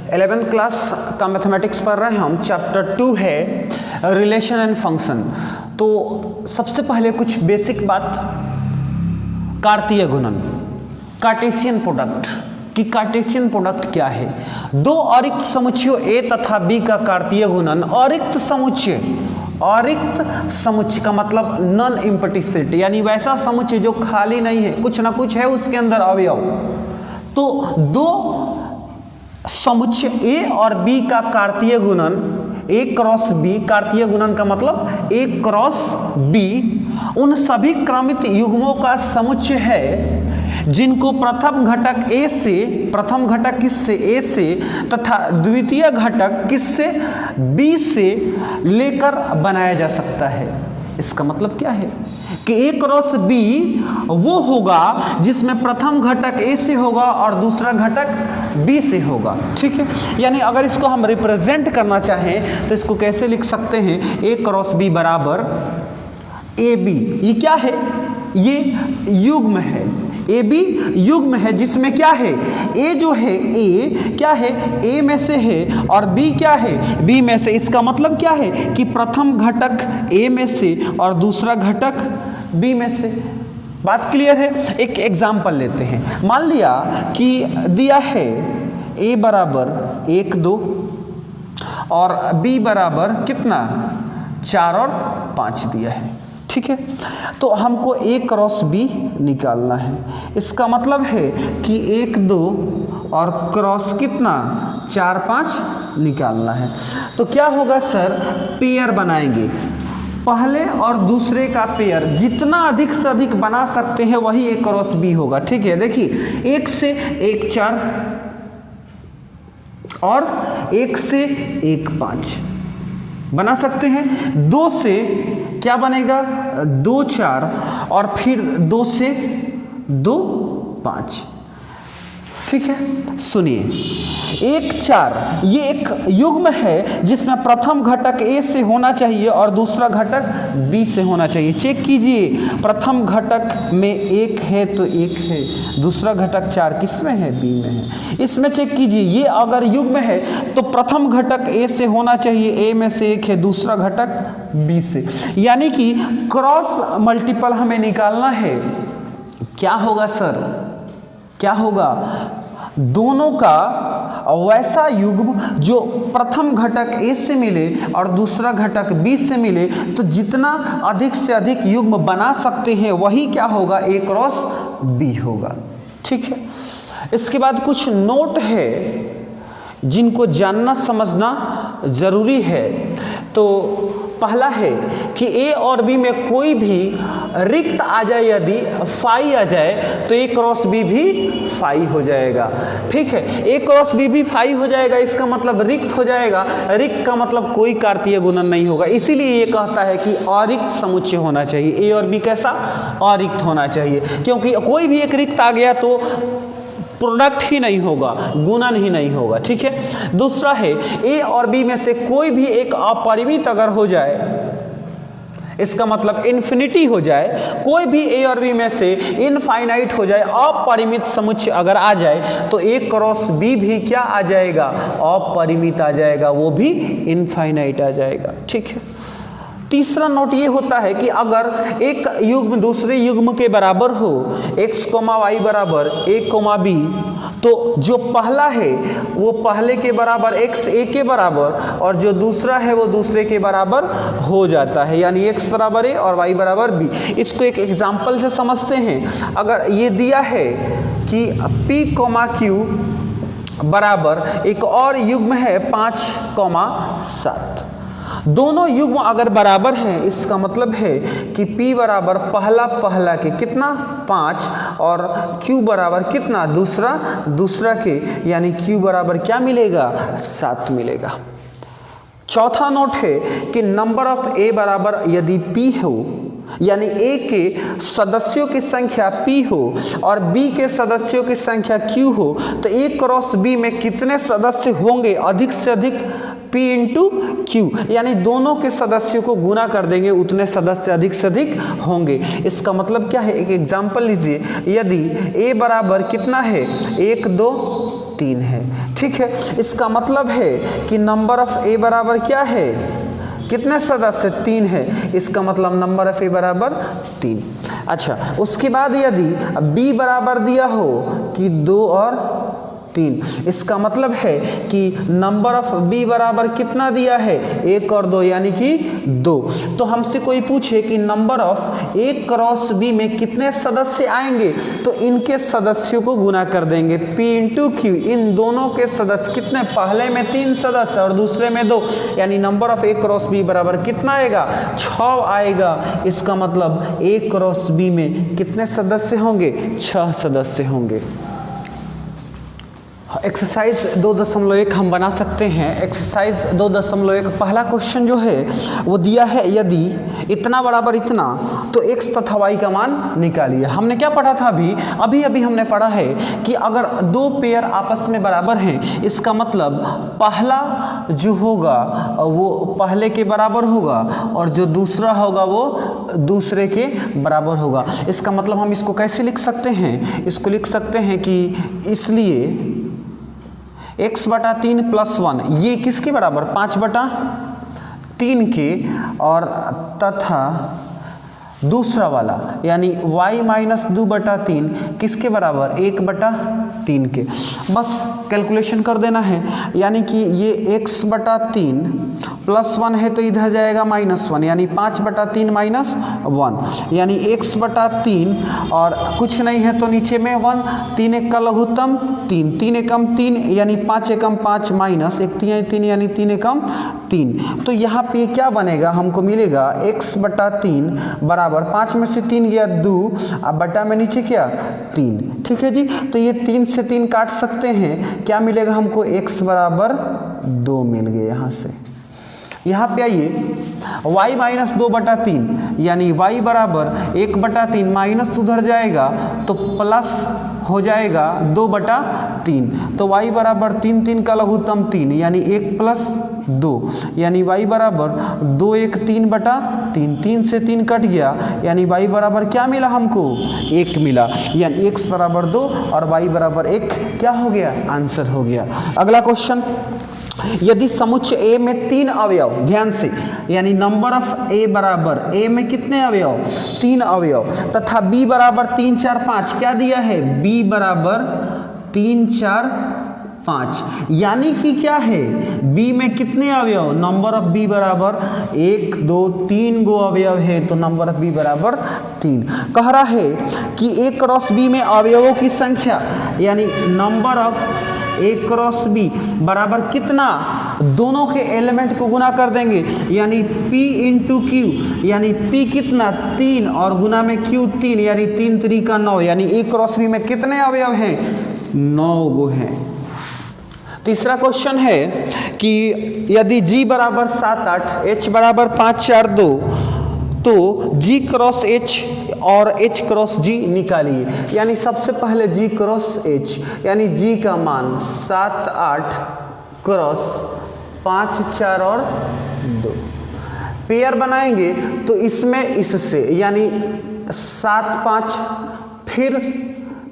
11th class का mathematics पढ़ रहे हैं हम। चैप्टर 2 है रिलेशन एंड फंक्शन। तो सबसे पहले कुछ बेसिक बात, कार्तीय गुणन, कार्टेशियन प्रोडक्ट कि कार्टेशियन प्रोडक्ट क्या है। दो अरिक्त समुच्चयों ए तथा बी का कार्तीय गुणन, अरिक्त समुच्चय, अरिक्त समुच्चय का मतलब नॉन एम्प्टी सेट, यानी वैसा समुच्चय जो खाली नहीं है, कुछ ना कुछ है उसके अंदर अवयव। तो दो समुच्चय ए और बी का कार्तीय गुणन, ए क्रॉस बी, कार्तीय गुणन का मतलब ए क्रॉस बी, उन सभी क्रमित युग्मों का समुच्चय है जिनको प्रथम घटक ए से, प्रथम घटक किससे, ए से, तथा द्वितीय घटक किससे, बी से लेकर बनाया जा सकता है। इसका मतलब क्या है कि ए क्रॉस बी वो होगा जिसमें प्रथम घटक ए से होगा और दूसरा घटक बी से होगा। ठीक है, यानी अगर इसको हम रिप्रेजेंट करना चाहें तो इसको कैसे लिख सकते हैं, ए क्रॉस बी बराबर ए बी। ये क्या है, ये युग्म है, ए बी युग्म है जिसमें क्या है, ए जो है ए क्या है, ए में से है और बी क्या है, बी में से। इसका मतलब क्या है कि प्रथम घटक ए में से और दूसरा घटक बी में से। बात क्लियर है। एक एग्जाम्पल लेते हैं। मान लिया कि दिया है ए बराबर 1 2 और बी बराबर कितना 4 और 5 दिया है। ठीक है, तो हमको ए क्रॉस बी निकालना है। इसका मतलब है कि 1 2 और क्रॉस कितना 4 5 निकालना है। तो क्या होगा सर, पेयर बनाएंगे, पहले और दूसरे का पेयर जितना अधिक से अधिक बना सकते हैं वही ए क्रॉस बी होगा। ठीक है, देखिए 1 से 1 4 और 1 से 1 5 बना सकते हैं। 2 से क्या बनेगा 2 4 और फिर 2 से 2 5। ठीक है, सुनिए 1 4 ये एक युग्म है जिसमें प्रथम घटक ए से होना चाहिए और दूसरा घटक बी से होना चाहिए। चेक कीजिए, प्रथम घटक में 1 है तो 1 है, दूसरा घटक 4 किस में है, बी में है। इसमें चेक कीजिए, ये अगर युग्म है तो प्रथम घटक ए से होना चाहिए, ए में से 1 है, दूसरा घटक बी से। यानी कि क्रॉस मल्टीपल हमें निकालना है। क्या होगा सर, क्या होगा, दोनों का वैसा युग्म जो प्रथम घटक ए से मिले और दूसरा घटक बी से मिले, तो जितना अधिक से अधिक युग्म बना सकते हैं वही क्या होगा, ए क्रॉस बी होगा। ठीक है, इसके बाद कुछ नोट है जिनको जानना समझना जरूरी है। तो पहला है कि ए और बी में कोई भी रिक्त आ जाए, यदि फाई आ जाए तो ए क्रॉस बी भी फाई हो जाएगा। ठीक है, ए क्रॉस बी भी फाई हो जाएगा, इसका मतलब रिक्त हो जाएगा। रिक्त का मतलब कोई कार्तीय गुणन नहीं होगा, इसीलिए ये कहता है कि अरिक्त समुच्चय होना चाहिए। ए और बी कैसा, अरिक्त होना चाहिए, क्योंकि कोई भी एक रिक्त आ गया तो प्रोडक्ट ही नहीं होगा, गुणन ही नहीं होगा। ठीक है, दूसरा है ए और बी में से कोई भी एक अपरिमित अगर हो जाए, इसका मतलब इन्फिनिटी हो जाए, कोई भी ए और बी में से इनफाइनाइट हो जाए, अपरिमित समुच्चय अगर आ जाए तो ए क्रॉस बी भी क्या आ जाएगा, अपरिमित आ जाएगा, वो भी इनफाइनाइट आ जाएगा। ठीक है, तीसरा नोट ये होता है कि अगर एक युग्म दूसरे युग्म के बराबर हो, x, y बराबर a, b, तो जो पहला है वो पहले के बराबर x a के बराबर और जो दूसरा है वो दूसरे के बराबर हो जाता है, यानी x बराबर a और y बराबर b। इसको एक एग्जाम्पल से समझते हैं। अगर ये दिया है कि p, q बराबर एक और युग्म है 5, 7, दोनों युग्म अगर बराबर हैं, इसका मतलब है कि P बराबर पहला के कितना 5 और Q बराबर कितना दूसरा के, यानी Q बराबर क्या मिलेगा 7 मिलेगा। चौथा नोट है कि नंबर ऑफ A बराबर यदि P हो, यानी A के सदस्यों की संख्या P हो और B के सदस्यों की संख्या Q हो, तो A क्रॉस B में कितने सदस्य होंगे, अधिक से अधिक P इंटू Q, यानी दोनों के सदस्यों को गुना कर देंगे, उतने सदस्य अधिक से अधिक होंगे। इसका मतलब क्या है, एक एग्जाम्पल लीजिए। यदि A बराबर कितना है 1 2 3 है, ठीक है, इसका मतलब है कि नंबर ऑफ ए बराबर क्या है, कितने सदस्य, 3 है, इसका मतलब नंबर ऑफ ए बराबर 3। अच्छा, उसके बाद यदि बी बराबर दिया हो कि 2 और 3, इसका मतलब है कि नंबर ऑफ बी बराबर कितना दिया है, 1 और 2 यानी कि 2। तो हमसे कोई पूछे कि number of A cross B में कितने सदस्य आएंगे, तो इनके सदस्यों को गुना कर देंगे, P इंटू क्यू, इन दोनों के सदस्य कितने, पहले में 3 सदस्य और दूसरे में 2, यानी number of A cross B बराबर कितना आएगा, 6 आएगा। इसका मतलब ए क्रॉस बी में कितने सदस्य होंगे, 6 सदस्य होंगे। एक्सरसाइज 2.1 हम बना सकते हैं। एक्सरसाइज 2.1 पहला क्वेश्चन जो है वो दिया है, यदि इतना बराबर इतना तो x तथा y का मान निकालिए। हमने क्या पढ़ा था, अभी हमने पढ़ा है कि अगर 2 पेयर आपस में बराबर हैं, इसका मतलब पहला जो होगा वो पहले के बराबर होगा और जो दूसरा होगा वो दूसरे के बराबर होगा। इसका मतलब हम इसको कैसे लिख सकते हैं, इसको लिख सकते हैं कि इसलिए x/3 + 1 ये किसके बराबर, 5/3 के, और तथा दूसरा वाला यानी y - 2/3 किसके बराबर, 1/3 के। बस कैलकुलेशन कर देना है, यानी कि ये x/3 + 1 है तो इधर जाएगा -1, यानी 5/3 - 1, यानी x/3 और कुछ नहीं है तो नीचे में 1, 3 1 का लघुत्तम 3, 3 एकम 3 यानी 5 एकम 5 माइनस 1 3 3 यानी 3 एकम 3। तो यहाँ पे क्या बनेगा, हमको मिलेगा x/3 बराबर 5 में से 3 गया 2, अब बटा में नीचे क्या 3। ठीक है जी, तो ये 3 से 3 काट सकते हैं, क्या मिलेगा हमको, x बराबर 2 मिल गए। यहाँ से यहाँ पे आइए, y - 2/3 यानी y बराबर 1/3 माइनस उधर जाएगा तो प्लस हो जाएगा 2/3, तो y बराबर 3 3 का लघुत्तम 3 यानी 1 + 2 यानी y बराबर 2 1 3/3, 3 से 3 कट गया यानी y बराबर क्या मिला हमको, 1 मिला, यानी x बराबर 2 और y बराबर 1 क्या हो गया, आंसर हो गया। अगला क्वेश्चन, यदि समुच्चय A में 3 अवयव, ध्यान से, यानी नंबर ऑफ A बराबर, A में कितने अवयव, 3 अवयव, तथा B बराबर 3 4 5 क्या दिया है, B बराबर 3 4 5, यानी कि क्या है, B में कितने अवयव, नंबर ऑफ B बराबर 1 2 3 गो अवयव है, तो नंबर ऑफ B बराबर 3। कह रहा है कि A क्रॉस B में अवयवों की संख्या, यानी number of A cross B बराबर कितना, दोनों के एलिमेंट को गुना कर देंगे, यानी P इंटू Q, यानी P कितना 3 और गुना में Q 3, यानी 3 3 का 9, यानी A क्रॉस B में कितने अवयव हैं, 9 गो हैं। तीसरा क्वेश्चन है कि यदि G बराबर 7 8, H बराबर 5 4 2, तो G क्रॉस H और H क्रॉस G निकालिए। यानी सबसे पहले G क्रॉस H, यानी G का मान 7 8 क्रॉस 5 4 और 2, पेयर बनाएंगे तो इसमें इससे, यानी 7 5 फिर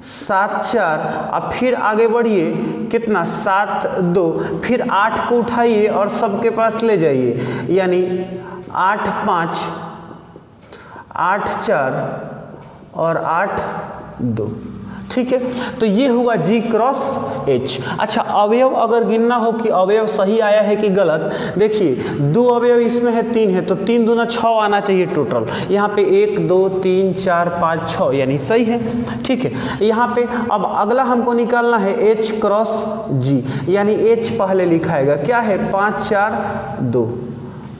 7 4, अब फिर आगे बढ़िए, कितना 7 2, फिर 8 को उठाइए और सबके पास ले जाइए, यानी 8 5 8 4 और 8 2। ठीक है, तो ये हुआ G क्रॉस H। अच्छा, अवयव अगर गिनना हो कि अवयव सही आया है कि गलत, देखिए 2 अवयव इसमें है, 3 है, तो 3 दूना 6 आना चाहिए टोटल। यहाँ पे 1 2 3 4 5 6 यानी सही है। ठीक है, यहाँ पे अब अगला हमको निकालना है H क्रॉस G, यानी H पहले लिखाएगा, क्या है 5 4 2,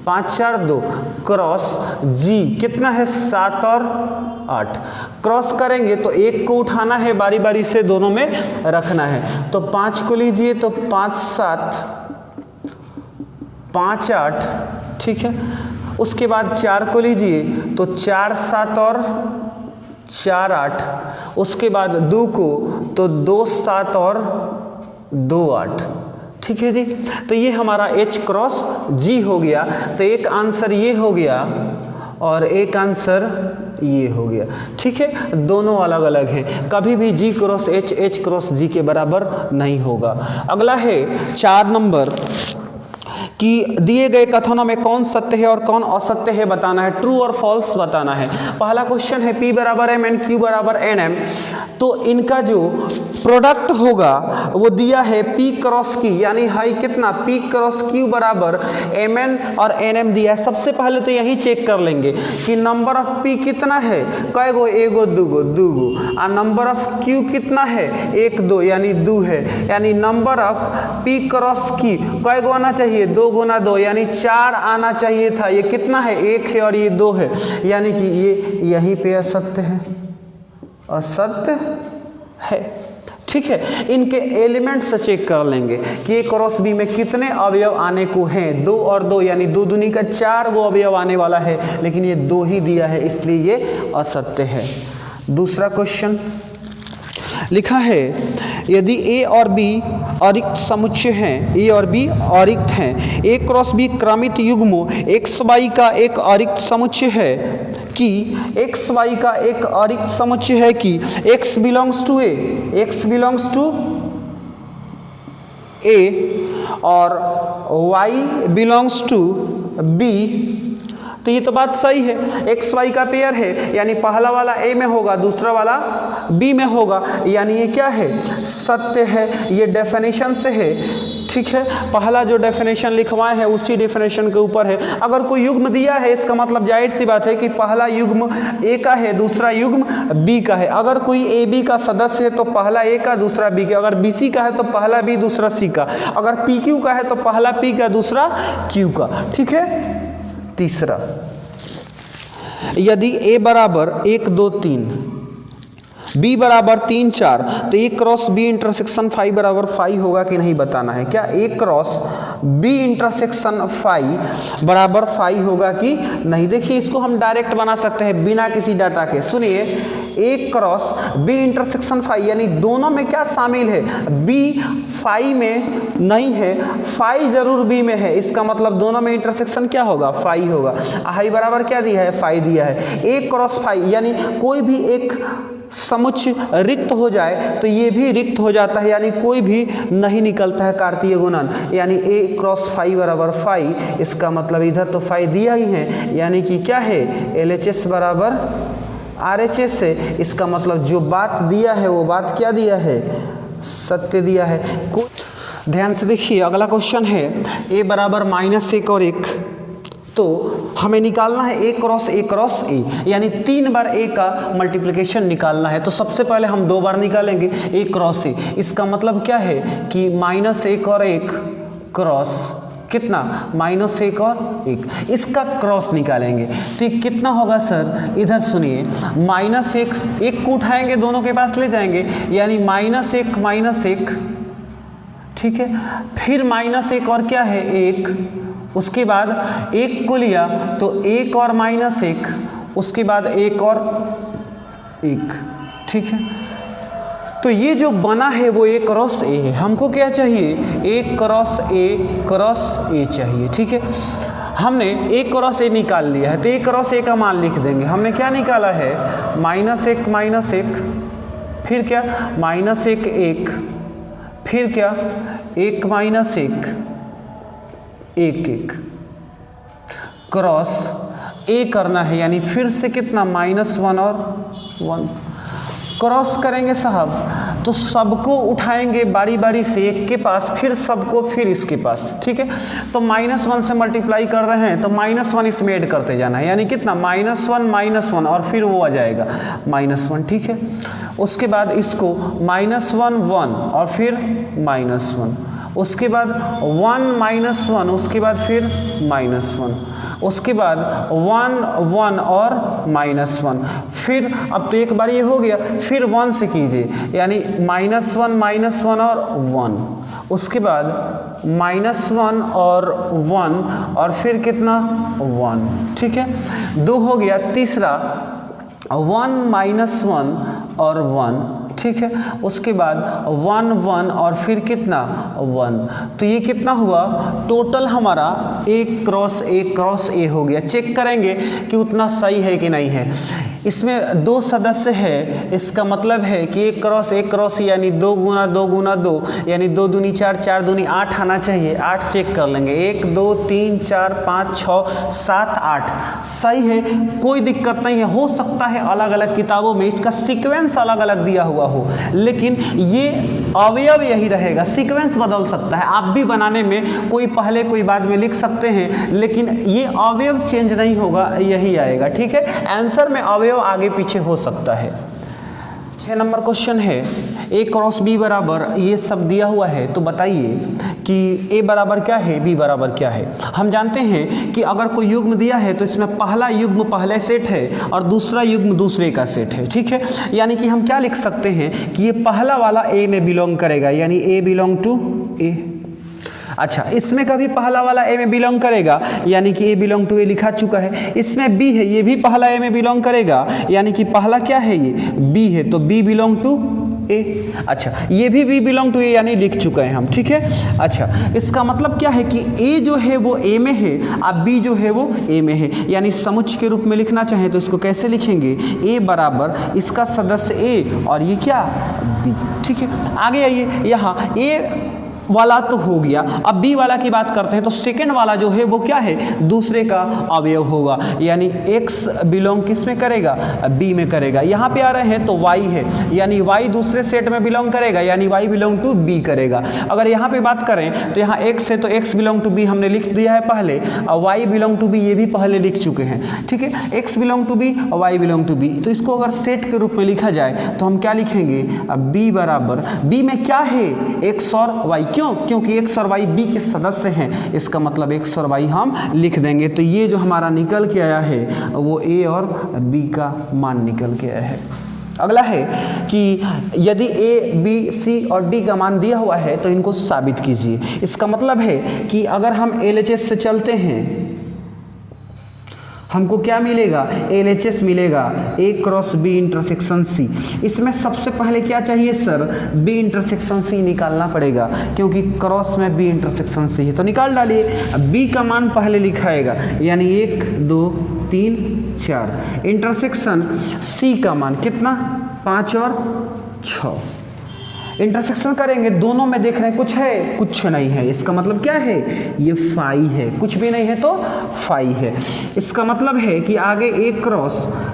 5 4 2 क्रॉस G कितना है 7 और 8, क्रॉस करेंगे तो 1 को उठाना है, बारी बारी से दोनों में रखना है, तो 5 को लीजिए तो 5 7 5 8, ठीक है। उसके बाद 4 को लीजिए तो 4 7 और 4 8, उसके बाद 2 को तो 2 7 और 2 8। ठीक है जी, तो ये हमारा H क्रॉस G हो गया। तो एक आंसर ये हो गया और एक आंसर ये हो गया। ठीक है, दोनों अलग अलग हैं, कभी भी G cross H, H cross G के बराबर नहीं होगा। अगला है 4 नंबर कि दिए गए कथनों में कौन सत्य है और कौन असत्य है बताना है, ट्रू और फॉल्स बताना है। पहला क्वेश्चन है P बराबर M N Q बराबर N M, तो इनका जो प्रोडक्ट होगा वो दिया है P क्रॉस Q, यानी हाई कितना P क्रॉस Q बराबर Mn और Nm दिया है। सबसे पहले तो यही चेक कर लेंगे कि नंबर ऑफ P कितना है, कै गो, एगो दूगो, दूगो, और नंबर ऑफ Q कितना है, 1 2 यानी 2 है, यानी number of P cross Q कै गो आना चाहिए, 2 गुना 2 यानी 4 आना चाहिए था। ये कितना है, 1 है और ये 2 है, यानी कि ये यहीं पे असत्य है, असत्य है। ठीक है, इनके एलिमेंट से चेक कर लेंगे कि ए क्रॉस बी में कितने अवयव आने को हैं, 2 और 2 यानी 2 दूनी का 4 गो अवयव आने वाला है, लेकिन ये 2 ही दिया है, इसलिए ये असत्य है। दूसरा क्वेश्चन लिखा है यदि ए और बी अरिक्त समुच्चय हैं, ए और बी अरिक्त हैं, ए क्रॉस बी क्रमित युग्म एक्स वाई का एक अरिक्त समुच्चय है कि एक्स वाई का एक अरिक्त समुच्चय है कि x belongs to A, x belongs to A और वाई बिलोंग्स टू बी, तो ये तो बात सही है। एक्स वाई का पेयर है, यानी पहला वाला ए में होगा, दूसरा वाला बी में होगा, यानी ये क्या है, सत्य है। ये डेफिनेशन से है। ठीक है, पहला जो डेफिनेशन लिखवाए हैं उसी डेफिनेशन के ऊपर है। अगर कोई युग्म दिया है, इसका मतलब जाहिर सी बात है कि पहला युग्म ए का है, दूसरा युग्म बी का है। अगर कोई ए बी का सदस्य है तो पहला ए का, दूसरा बी का। अगर बी सी का है तो पहला बी, दूसरा सी का। अगर पी क्यू का है तो पहला पी का, दूसरा क्यू का। ठीक है, तीसरा, यदि ए बराबर 1 2 3, बी बराबर 3 4, तो ए क्रॉस बी इंटरसेक्शन 5 बराबर 5 होगा कि नहीं बताना है। क्या ए क्रॉस बी इंटरसेक्शन 5 बराबर 5 होगा कि नहीं? देखिए, इसको हम डायरेक्ट बना सकते हैं बिना किसी डाटा के। सुनिए, ए क्रॉस बी इंटरसेक्शन 5 यानी दोनों में क्या शामिल है, बी 5 में नहीं है, 5 जरूर बी में है। इसका मतलब दोनों में इंटरसेक्शन क्या होगा, 5 होगा। हाई बराबर क्या दिया है, 5 दिया है। ए क्रॉस 5 यानी कोई भी एक समुच्चय रिक्त हो जाए तो ये भी रिक्त हो जाता है, यानी कोई भी नहीं निकलता है कार्तीय गुणन, यानी ए क्रॉस 5 बराबर 5। इसका मतलब इधर तो 5 दिया ही है, यानी कि क्या है, LHS बराबर RHS है। इसका मतलब जो बात दिया है वो बात क्या दिया है, सत्य दिया है। ध्यान से देखिए, अगला क्वेश्चन है a बराबर -1 और 1, तो हमें निकालना है ए क्रॉस ए, यानी 3 बार ए का मल्टीप्लिकेशन निकालना है। तो सबसे पहले हम 2 बार निकालेंगे ए क्रॉस ए। इसका मतलब क्या है कि -1 और 1 क्रॉस कितना, -1 और 1, इसका क्रॉस निकालेंगे। तो ये कितना होगा सर, इधर सुनिए, -1 1 को उठाएंगे, दोनों के पास ले जाएंगे, यानी -1, ठीक है। फिर -1 और क्या है, 1, उसके बाद 1 को लिया तो 1 और -1, उसके बाद 1 और 1, ठीक है। तो ये जो बना है वो ए क्रॉस ए है। हमको क्या चाहिए, ए क्रॉस ए चाहिए, ठीक है। हमने ए क्रॉस ए निकाल लिया है, तो ए क्रॉस ए का मान लिख देंगे। हमने क्या निकाला है, -1, फिर क्या, -1 1, फिर क्या, 1 -1 1 क्रॉस ए करना है, यानी फिर से कितना, -1 और 1 क्रॉस करेंगे साहब। तो सबको उठाएंगे बारी बारी से, एक के पास, फिर सबको, फिर इसके पास, ठीक है। तो -1 से मल्टीप्लाई कर रहे हैं तो -1 इसमें ऐड करते जाना है, यानी कितना, -1 और फिर वो आ जाएगा -1, ठीक है। उसके बाद इसको -1 1 और फिर -1, उसके बाद 1 -1, उसके बाद फिर -1, उसके बाद 1 1 और -1, फिर अब तो एक बार ये हो गया, फिर 1 से कीजिए, यानी -1 और 1, उसके बाद -1 और 1 और फिर कितना, 1, ठीक है। 2 हो गया। तीसरा 1 -1 और 1, ठीक है। उसके बाद 1 1 और फिर कितना 1, तो ये कितना हुआ टोटल हमारा A क्रॉस A हो गया। चेक करेंगे कि उतना सही है कि नहीं है। इसमें 2 सदस्य है, इसका मतलब है कि A क्रॉस यानी 2 गुना 2 गुना 2 यानी 2 दूनी 4 4 दूनी 8 आना चाहिए। 8 चेक कर लेंगे, 1 2 3 4 5 6 7 8 सही है, कोई दिक्कत नहीं है। हो सकता है अलग अलग किताबों में इसका सीक्वेंस अलग अलग दिया हुआ हो, लेकिन ये अवयव यही रहेगा, सीक्वेंस बदल सकता है। आप भी बनाने में कोई पहले कोई बाद में लिख सकते हैं, लेकिन ये अवयव चेंज नहीं होगा, यही आएगा। ठीक है, आंसर में अवयव आगे पीछे हो सकता है। 6 नंबर क्वेश्चन है A क्रॉस B बराबर, ये सब दिया हुआ है, तो बताइए कि A बराबर क्या है, B बराबर क्या है। हम जानते हैं कि अगर कोई युग्म दिया है तो इसमें पहला युग्म पहले सेट है और दूसरा युग्म दूसरे का सेट है। ठीक है, यानी कि हम क्या लिख सकते हैं कि ये पहला वाला A में बिलोंग करेगा, यानी A बिलोंग टू A। अच्छा, इसमें कभी पहला वाला A में बिलोंग करेगा, यानी कि A बिलोंग टू A लिखा चुका है। इसमें B है, ये भी पहला A में बिलोंग करेगा, यानी कि पहला क्या है, ये B है, तो B बिलोंग टू A। अच्छा, ये भी B बिलोंग टू A यानी लिख चुके हैं हम। ठीक है, अच्छा, इसका मतलब क्या है कि A जो है वो A में है और B जो है वो A में है, यानी समुच्चय के रूप में लिखना चाहें तो इसको कैसे लिखेंगे, A बराबर इसका सदस्य A और ये क्या B। ठीक है, आगे आइए, यहाँ A वाला तो हो गया, अब B वाला की बात करते हैं तो सेकेंड वाला जो है वो क्या है, दूसरे का अवयव होगा, यानी X बिलोंग किस में करेगा, B में करेगा। यहाँ पे आ रहे हैं तो Y है, यानी Y दूसरे सेट में बिलोंग करेगा, यानी Y बिलोंग टू B करेगा। अगर यहाँ पे बात करें तो यहाँ X है तो X बिलोंग टू B हमने लिख दिया है पहले, और Y बिलोंग टू B ये भी पहले लिख चुके हैं। ठीक है, X बिलोंग टू B और Y बिलोंग टू B, तो इसको अगर सेट के रूप में लिखा जाए तो हम क्या लिखेंगे, अब B बराबर, B में क्या है, X और Y। क्यों, क्योंकि X और Y B के सदस्य हैं, इसका मतलब X और Y हम लिख देंगे। तो ये जो हमारा निकल के आया है वो A और B का मान निकल के आया है। अगला है कि यदि A, B, C और D का मान दिया हुआ है तो इनको साबित कीजिए। इसका मतलब है कि अगर हम LHS से चलते हैं हमको क्या मिलेगा, LHS मिलेगा, A cross B intersection C। इसमें सबसे पहले क्या चाहिए सर, B इंटरसेक्शन C निकालना पड़ेगा, क्योंकि क्रॉस में B इंटरसेक्शन C है, तो निकाल डालिए। B का मान पहले लिखाएगा, यानी 1 2 3 4, इंटरसेक्शन C का मान कितना, 5 और 6। इंटरसेक्शन करेंगे, दोनों में देख रहे हैं कुछ है, कुछ नहीं है, इसका मतलब क्या है, ये फाई है, कुछ भी नहीं है तो फाई है। इसका मतलब है कि आगे A cross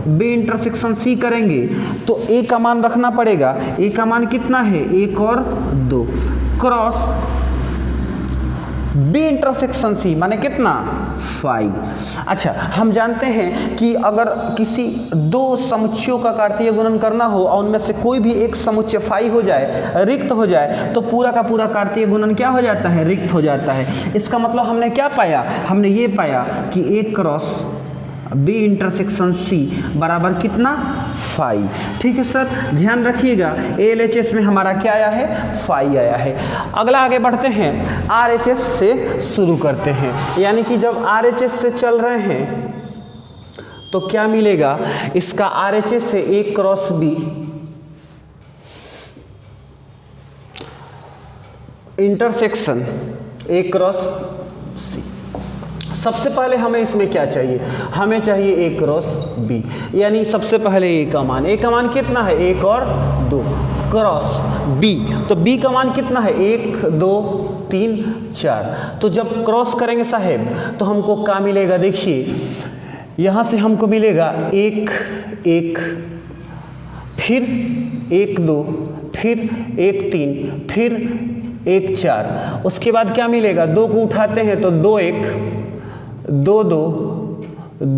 B intersection C करेंगे तो A का मान रखना पड़ेगा। A का मान कितना है, 1 और 2, क्रॉस B इंटरसेक्शन C माने कितना, 5। अच्छा, हम जानते हैं कि अगर किसी 2 समुच्चयों का कार्तीय गुणन करना हो और उनमें से कोई भी एक समुच्चय 5 हो जाए, रिक्त हो जाए, तो पूरा का पूरा कार्तीय गुणन क्या हो जाता है, रिक्त हो जाता है। इसका मतलब हमने क्या पाया, हमने ये पाया कि A cross B intersection C बराबर कितना, 5। ठीक है सर, ध्यान रखिएगा, LHS में हमारा क्या आया है, 5 आया है। अगला आगे बढ़ते हैं, RHS से शुरू करते हैं, यानी कि जब RHS से चल रहे हैं तो क्या मिलेगा, इसका RHS से A cross B intersection A cross C। सबसे पहले हमें इसमें क्या चाहिए, हमें चाहिए A क्रॉस B, यानी सबसे पहले A का मान, A का मान कितना है, 1 और 2, क्रॉस B, तो B का मान कितना है, 1 2 3 4। तो जब क्रॉस करेंगे साहेब तो हमको क्या मिलेगा, देखिए यहाँ से हमको मिलेगा 1 1, फिर 1 2, फिर 1 3, फिर 1 4। उसके बाद क्या मिलेगा, 2 को उठाते हैं तो 2 1 2 2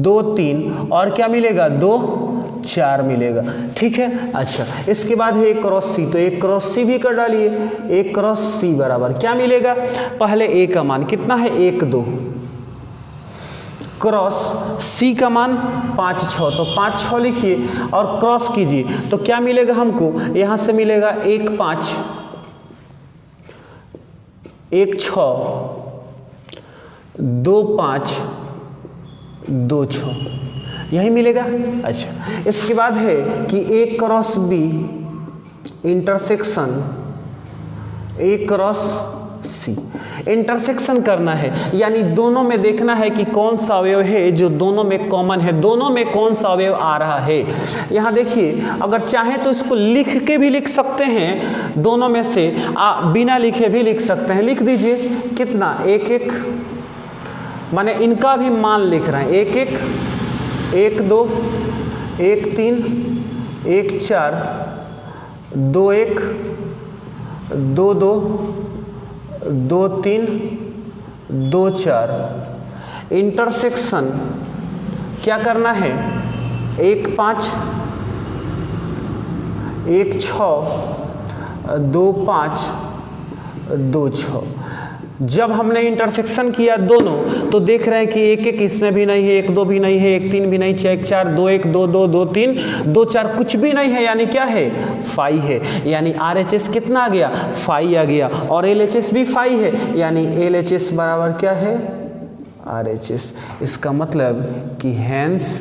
2 3 और क्या मिलेगा, 2 4 मिलेगा। ठीक है, अच्छा, इसके बाद है A क्रॉस C, तो A क्रॉस C भी कर डालिए। A क्रॉस C बराबर क्या मिलेगा, पहले A का मान कितना है, 1 2, क्रॉस C का मान 5 6, तो 5 6 लिखिए और क्रॉस कीजिए तो क्या मिलेगा हमको, यहाँ से मिलेगा 1 5 1 6 2 5 2 6, यही मिलेगा। अच्छा, इसके बाद है कि A cross B intersection A cross C. Intersection करना है यानी दोनों में देखना है कि कौन सा अवयव है जो दोनों में कॉमन है, दोनों में कौन सा अवयव आ रहा है। यहाँ देखिए, अगर चाहें तो इसको लिख के भी लिख सकते हैं, दोनों में से बिना लिखे भी लिख सकते हैं। लिख दीजिए कितना, एक एक, माने इनका भी मान लिख रहे हैं, एक एक, एक दो, एक तीन, एक चार, दो एक, दो दो, दो तीन, दो चार। इंटरसेक्शन क्या करना है, एक पाँच, एक छः, दो पाँच, दो छः। जब हमने इंटरसेक्शन किया दोनों तो देख रहे हैं कि एक एक इसमें भी नहीं है, एक दो भी नहीं है, एक तीन भी नहीं, छः एक चार, दो एक, दो दो, दो तीन, दो चार, कुछ भी नहीं है, यानी क्या है, फाई है। यानी RHS कितना आ गया, फाई आ गया, और LHS भी फाई है, यानी LHS बराबर क्या है, RHS। इसका मतलब कि हैंस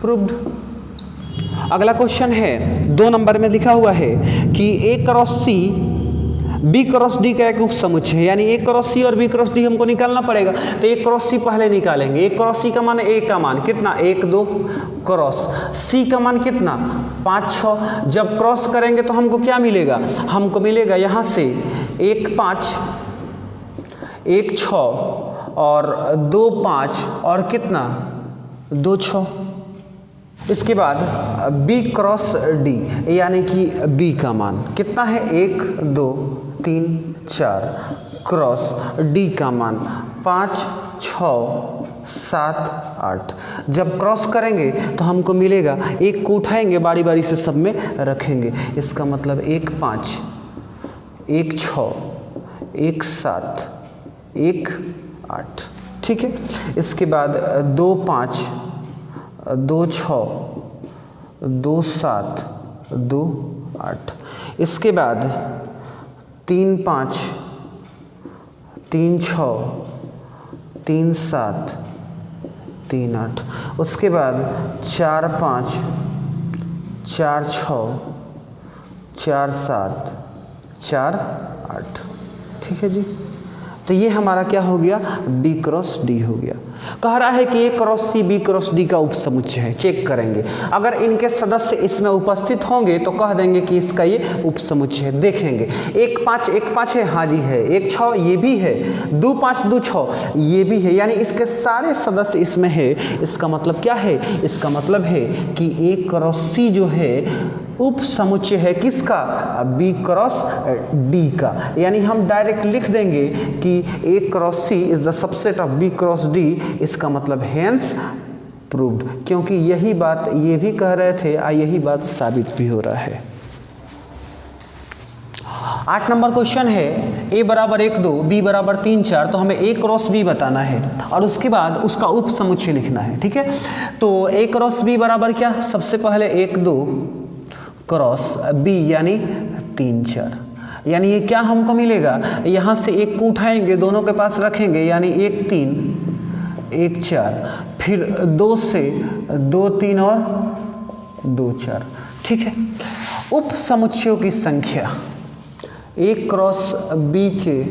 प्रूव्ड। अगला क्वेश्चन है 2 नंबर में लिखा हुआ है कि A cross C B cross D का एक उपसमुच्चय है, यानी A क्रॉस C और B क्रॉस D हमको निकालना पड़ेगा। तो A क्रॉस C पहले निकालेंगे। A क्रॉस C का मान, A का मान कितना, 1 2, क्रॉस C का मान कितना, 5 6। जब क्रॉस करेंगे तो हमको क्या मिलेगा, हमको मिलेगा यहाँ से 1 5, 1 6 और 2 5 और कितना, 2 6। इसके बाद B क्रॉस D यानी कि B का मान कितना है, 1 2 3 4, क्रॉस D का मान 5 6 7 8। जब क्रॉस करेंगे तो हमको मिलेगा, एक को उठाएंगे बारी बारी से सब में रखेंगे, इसका मतलब 1 5, 1 6, 1 7, 1 8। ठीक है। इसके बाद 2 5, 2 6, 2 7, 2 8। इसके बाद 3 5, 3 6, 3 7, 3 8। उसके बाद 4 5, 4 6, 4 7, 4 8। ठीक है जी। तो ये हमारा क्या हो गया, B क्रॉस D हो गया। कह रहा है कि A cross C B cross D का उपसमुच्चय है। चेक करेंगे, अगर इनके सदस्य इसमें उपस्थित होंगे तो कह देंगे कि इसका ये उपसमुच्चय है। देखेंगे 1 5, 1 5 है, हाँ जी है, 1 6 ये भी है, 2 5, 2 6 ये भी है, यानी इसके सारे सदस्य इसमें है। इसका मतलब क्या है, इसका मतलब है कि A क्रॉस C जो है उप समुच्चय है किसका, B क्रॉस D का। यानी हम डायरेक्ट लिख देंगे कि A cross C is the subset of B cross D। इसका मतलब हैंस प्रूव्ड, क्योंकि यही बात ये भी कह रहे थे और यही बात साबित भी हो रहा है। 8 नंबर क्वेश्चन है, A बराबर 1 2, B बराबर 3 4। तो हमें A क्रॉस B बताना है और उसके बाद उसका उप समुच्चय लिखना है। ठीक है। तो A क्रॉस B बराबर क्या, सबसे पहले 1 2 क्रॉस B यानी 3 4। यानी ये क्या हमको मिलेगा, यहाँ से 1 को उठाएंगे दोनों के पास रखेंगे, यानी 1 3 1 4, फिर 2 से 2 3 और 2 4। ठीक है। उप समुच्चयों की संख्या A क्रॉस B के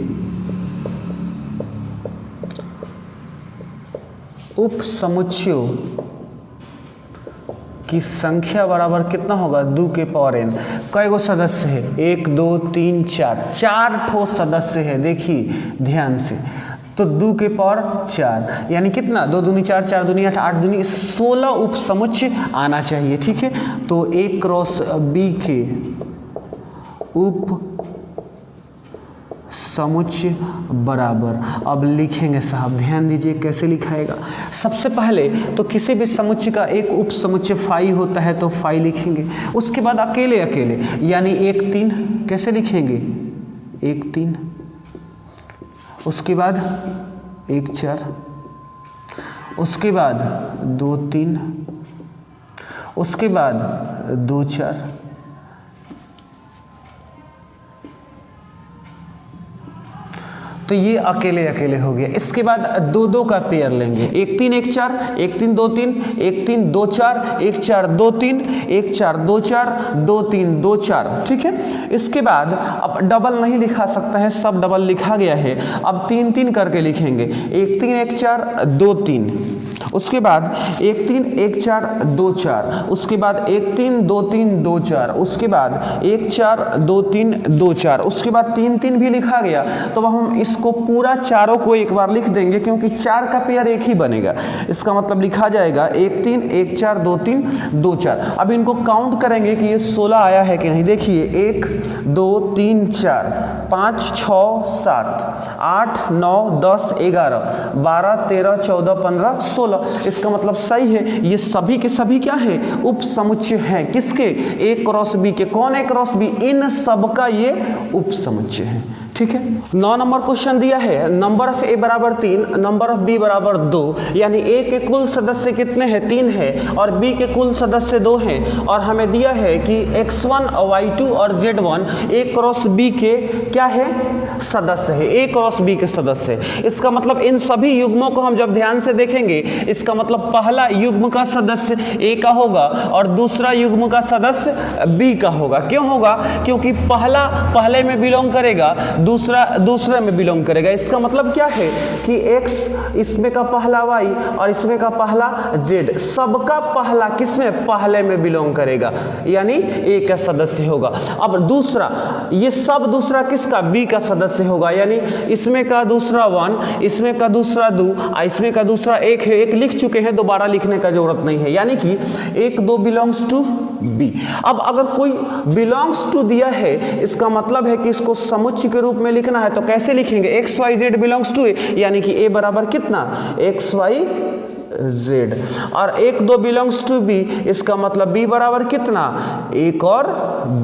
उप समुच्चयों की संख्या बराबर कितना होगा, 2 के पावर n। कई गो सदस्य है, 1 2 3 4, 4 ठो सदस्य है। देखिए ध्यान से, तो 2 के पावर 4 यानी कितना, 2 दूनी 4, 4 दूनी 8, 8 दूनी 16 उप समुच्चय आना चाहिए। ठीक है। तो A क्रॉस B के उप समुच्चय बराबर, अब लिखेंगे साहब, ध्यान दीजिए कैसे लिखाएगा। सबसे पहले तो किसी भी समुच्चय का एक उप समुच्चय फाई होता है तो फाई लिखेंगे। उसके बाद अकेले अकेले, यानी 1 3 कैसे लिखेंगे, 1 3। उसके बाद 1 4, उसके बाद 2 3, उसके बाद 2 4, तो ये अकेले अकेले हो गया। इसके बाद 2-2 का पेयर लेंगे, 1-3-1-4, 1-3-2-3, 1-3-2-4, 1-4-2-3, 1-4-2-4, 2-3-2-4, ठीक है। इसके बाद अब डबल नहीं लिखा सकता है, सब डबल लिखा गया है। अब 3-3 करके लिखेंगे, 1-3-1-4, 2-3, उसके बाद 1-3-1-4-2-4, उसके बाद 1-3-2-3-2-4, उसके बाद 1-4-2-3-2-4, उसके बाद 3-3 भी लिखा गया। तो अब हम इसको पूरा चारों को एक बार लिख देंगे, क्योंकि 4 का पेयर एक ही बनेगा। इसका मतलब लिखा जाएगा 1-3-1-4-2-3-2-4। अब इनको काउंट करेंगे कि ये 16 आया है कि नहीं। देखिए 1 2 3 4 5 6 7 8 9 10 11 12 13 14 15 16। इसका मतलब सही है, ये सभी के सभी क्या है, उप समुच्चय हैं। किसके, A क्रॉस B के। कौन A क्रॉस B, इन सब का ये उप समुच्चय है, ठीक है। 9 नंबर क्वेश्चन दिया है, नंबर ऑफ A बराबर 3, नंबर ऑफ B बराबर 2, यानी A के कुल सदस्य कितने हैं, 3 है, और B के कुल सदस्य 2 हैं। और हमें दिया है कि x1 y2 और z1 A क्रॉस B के क्या है, सदस्य है, A क्रॉस B के सदस्य है। इसका मतलब इन सभी युग्मों को हम जब ध्यान से देखेंगे, इसका मतलब पहला युग्म का सदस्य A का होगा और दूसरा युग्म का सदस्य B का होगा। क्यों होगा, क्योंकि पहला पहले में बिलोंग करेगा, दूसरा दूसरे में बिलोंग करेगा। इसका मतलब क्या है कि x इसमें का पहला y और इसमें का पहला z, सबका पहला किसमें, पहले में बिलोंग करेगा, यानी A का सदस्य होगा। अब दूसरा, ये सब दूसरा किसका, B का सदस्य होगा, यानी इसमें का दूसरा 1, इसमें का दूसरा 2, इसमें का दूसरा 1 है। 1 लिख चुके हैं, दोबारा लिखने का जरूरत नहीं है, यानी कि 1 2 बिलोंग्स टू B। अब अगर कोई बिलोंग्स टू दिया है, इसका मतलब है कि इसको समुच्चय के रूप में लिखना है। तो कैसे लिखेंगे, x y z belongs to A, यानी कि A बराबर कितना, x y z, और 1 2 बिलोंग्स टू B, इसका मतलब B बराबर कितना, 1 और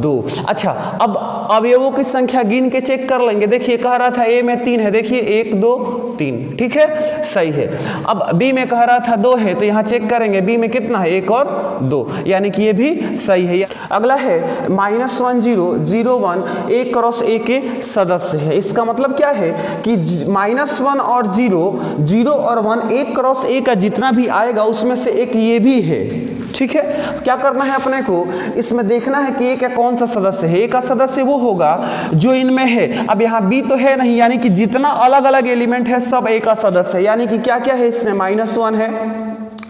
2। अच्छा, अब अवयवों की संख्या गिन के चेक कर लेंगे। देखिए कह रहा था A में 3 है, देखिए 1 2 3, ठीक है, सही है। अब B में कह रहा था 2 है, तो यहाँ चेक करेंगे B में कितना है, 1 और 2, यानी कि ये भी सही है। अगला है -1 0 0 1 A क्रॉस A के सदस्य है। इसका मतलब क्या है कि -1 और 0 0 और 1 A क्रॉस A का जितना भी आएगा उसमें से एक ये भी है, ठीक है। क्या करना है अपने को, इसमें देखना है कि A का कौन सा सदस्य है। A का सदस्य वो होगा जो इनमें है। अब यहाँ B तो है नहीं, यानी कि जितना अलग अलग एलिमेंट है सब A का सदस्य है। यानी कि क्या क्या है इसमें, -1 है,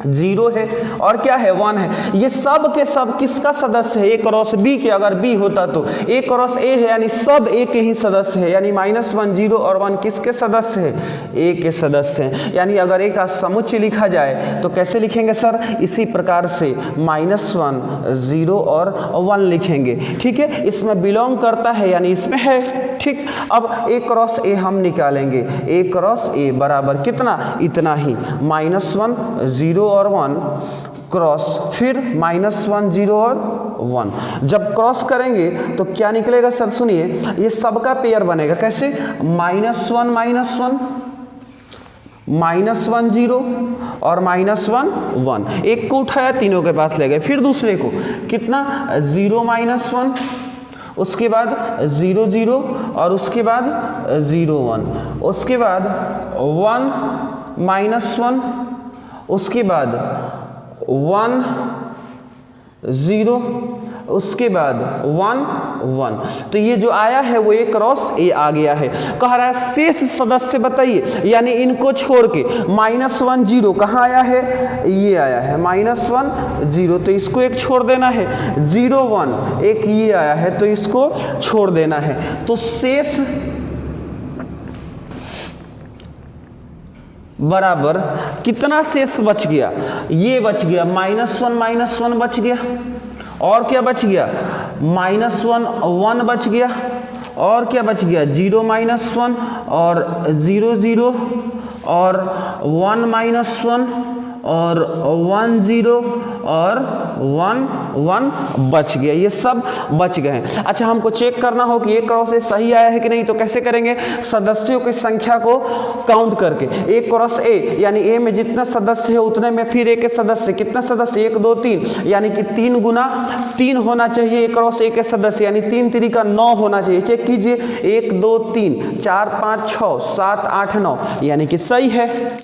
0 है और क्या है, 1 है। ये सब के सब किसका सदस्य है, A क्रॉस B के। अगर B होता तो A क्रॉस A है, यानी सब A के ही सदस्य है, यानी -1 0 और 1 किसके सदस्य है, A के सदस्य हैं। यानी अगर A का समुच्चय लिखा जाए तो कैसे लिखेंगे सर, इसी प्रकार से -1 0 और 1 लिखेंगे, ठीक है। इसमें बिलोंग करता है, यानी इसमें है, ठीक। अब A क्रॉस A हम निकालेंगे, A क्रॉस A बराबर कितना, इतना ही, -1 0 और 1 क्रॉस, फिर -1 0 और 1। जब क्रॉस करेंगे तो क्या निकलेगा सर, सुनिए, ये सबका पेयर बनेगा। कैसे, -1 -1 0 और -1 1। एक को उठाया, तीनों के पास ले गए। फिर दूसरे को कितना, 0 -1, उसके बाद 0 0 और उसके बाद 0 1, उसके बाद 1 -1, उसके बाद 1 0, उसके बाद 1 1। तो ये जो आया है वो A क्रॉस A आ गया है। कह रहा है शेष सदस्य बताइए, यानी इनको छोड़ के। -1 0 कहाँ आया है, ये आया है, -1 0, तो इसको एक छोड़ देना है। 0 1 एक ये आया है, तो इसको छोड़ देना है। तो शेष बराबर कितना शेष बच गया, ये बच गया, -1 -1 बच गया, और क्या बच गया, -1 1 बच गया, और क्या बच गया, 0 -1 और 0 0 और 1 -1 और 1 0 और 1 1 बच गया, ये सब बच गए हैं। अच्छा, हमको चेक करना हो कि A क्रॉस A सही आया है कि नहीं, तो कैसे करेंगे? सदस्यों की संख्या को काउंट करके A क्रॉस A यानी A में जितना सदस्य है उतने में फिर A के सदस्य, कितना सदस्य? 1 2 3 यानी कि 3 गुना 3 होना चाहिए A क्रॉस A के सदस्य, यानी 3 3 का 9 होना चाहिए। चेक कीजिए 1 2 3 4 5 6 7 8 9 यानी कि सही है।